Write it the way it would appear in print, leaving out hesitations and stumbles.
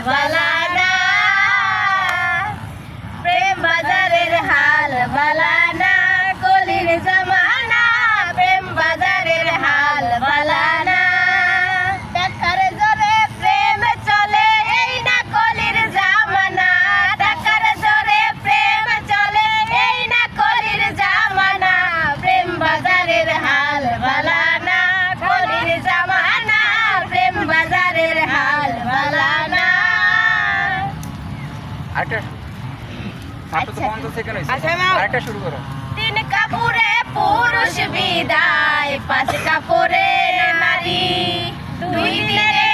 বালা না, প্রেম বাজারের হাল বালা না, কলির জামানা প্রেম বাজারের হাল বালা না। টাকার জোরে প্রেম চলে এই না কলির জামানা, টাকার জোরে প্রেম চলে এই না কলির জামানা, প্রেম বাজারের হাল বালা না, কলির জামানা প্রেম বাজারের হাল বালা না। আরেকটা শুরু করো। তিন কাপড়ে পুরুষ বিদায়, পাঁচ কাপড়ে নারী, দুই দিনের